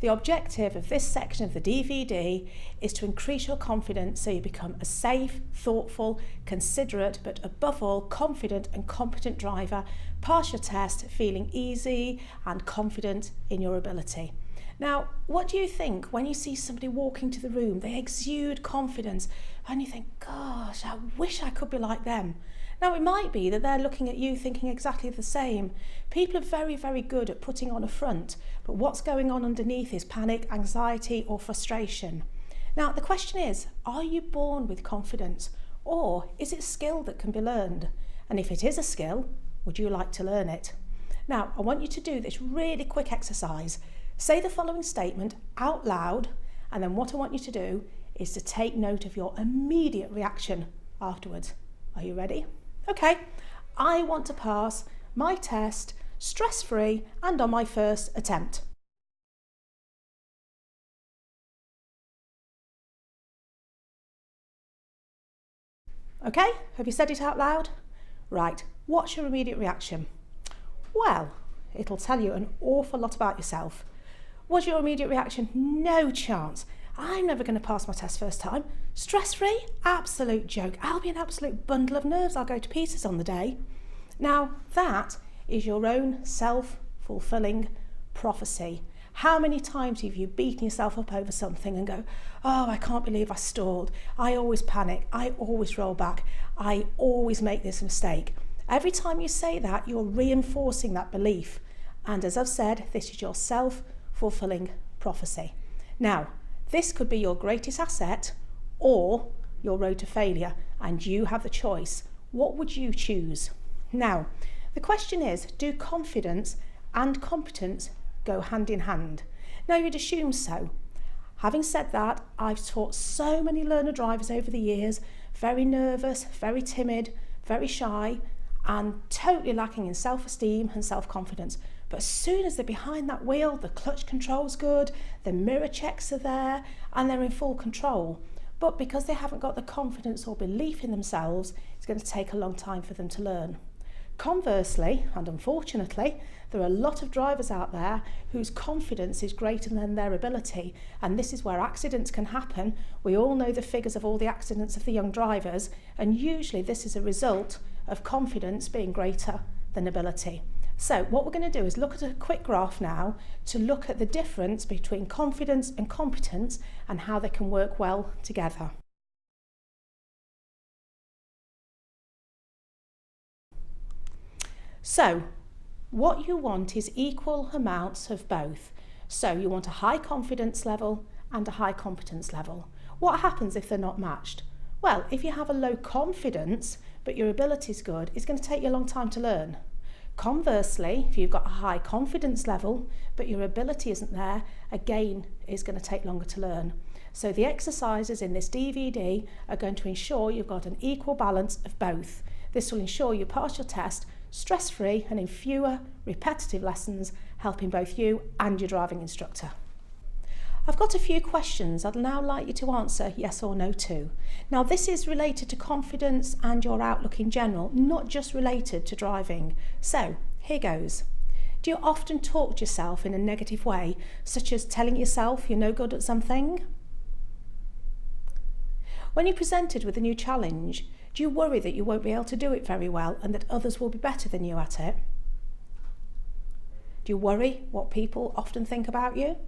The objective of this section of the DVD is to increase your confidence so you become a safe, thoughtful, considerate, but above all, confident and competent driver. Pass your test feeling easy and confident in your ability. Now, what do you think when you see somebody walk into the room? They exude confidence and you think, gosh, I wish I could be like them. Now, it might be that they're looking at you thinking exactly the same. People are very, very good at putting on a front, but what's going on underneath is panic, anxiety, or frustration. Now, the question is, are you born with confidence, or is it a skill that can be learned? And if it is a skill, would you like to learn it? Now, I want you to do this really quick exercise. Say the following statement out loud, and then what I want you to do is to take note of your immediate reaction afterwards. Are you ready? Okay, I want to pass my test stress-free and on my first attempt. Okay, have you said it out loud? Right, what's your immediate reaction? Well, it'll tell you an awful lot about yourself. Was your immediate reaction, no chance, I'm never going to pass my test first time? Stress-free? Absolute joke. I'll be an absolute bundle of nerves. I'll go to pieces on the day. Now, that is your own self-fulfilling prophecy. How many times have you beaten yourself up over something and go, oh, I can't believe I stalled. I always panic. I always roll back. I always make this mistake. Every time you say that, you're reinforcing that belief. And as I've said, this is your self-fulfilling prophecy. Now, this could be your greatest asset or your road to failure, and you have the choice. What would you choose? Now, the question is, do confidence and competence go hand in hand? Now, you'd assume so. Having said that, I've taught so many learner drivers over the years, very nervous, very timid, very shy, and totally lacking in self-esteem and self-confidence. But as soon as they're behind that wheel, the clutch control's good, the mirror checks are there, and they're in full control. But because they haven't got the confidence or belief in themselves, it's going to take a long time for them to learn. Conversely, and unfortunately, there are a lot of drivers out there whose confidence is greater than their ability, and this is where accidents can happen. We all know the figures of all the accidents of the young drivers, and usually this is a result of confidence being greater than ability. So what we're going to do is look at a quick graph now to look at the difference between confidence and competence and how they can work well together. So what you want is equal amounts of both. So you want a high confidence level and a high competence level. What happens if they're not matched? Well, if you have a low confidence but your ability is good, it's going to take you a long time to learn. Conversely, if you've got a high confidence level but your ability isn't there, again, it's going to take longer to learn. So the exercises in this DVD are going to ensure you've got an equal balance of both. This will ensure you pass your test stress-free and in fewer repetitive lessons, helping both you and your driving instructor. I've got a few questions I'd now like you to answer yes or no to. Now, this is related to confidence and your outlook in general, not just related to driving. So, here goes. Do you often talk to yourself in a negative way, such as telling yourself you're no good at something? When you're presented with a new challenge, do you worry that you won't be able to do it very well and that others will be better than you at it? Do you worry what people often think about you?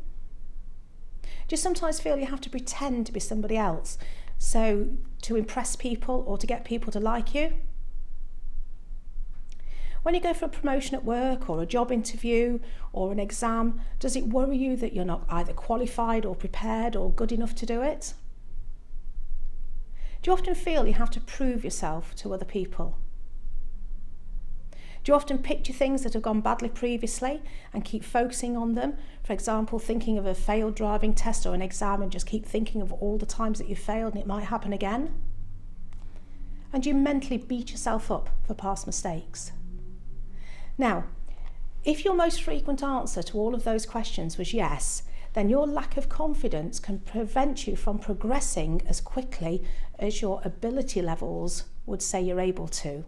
Do you sometimes feel you have to pretend to be somebody else, so to impress people or to get people to like you? When you go for a promotion at work or a job interview or an exam, does it worry you that you're not either qualified or prepared or good enough to do it? Do you often feel you have to prove yourself to other people? Do you often picture things that have gone badly previously and keep focusing on them? For example, thinking of a failed driving test or an exam and just keep thinking of all the times that you failed and it might happen again? And do you mentally beat yourself up for past mistakes? Now, if your most frequent answer to all of those questions was yes, then your lack of confidence can prevent you from progressing as quickly as your ability levels would say you're able to.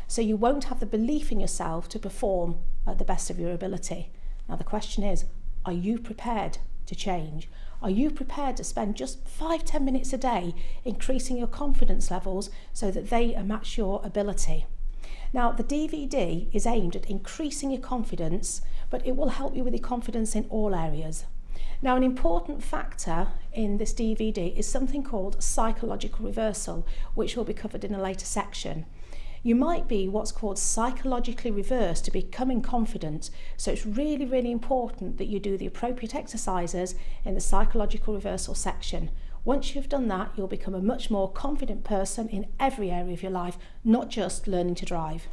So you won't have the belief in yourself to perform at the best of your ability. Now the question is, are you prepared to change? Are you prepared to spend just 5-10 minutes a day increasing your confidence levels so that they match your ability? Now, the DVD is aimed at increasing your confidence, but it will help you with your confidence in all areas. Now, an important factor in this DVD is something called psychological reversal, which will be covered in a later section. You might be what's called psychologically reversed to becoming confident, so it's really, really important that you do the appropriate exercises in the psychological reversal section. Once you've done that, you'll become a much more confident person in every area of your life, not just learning to drive.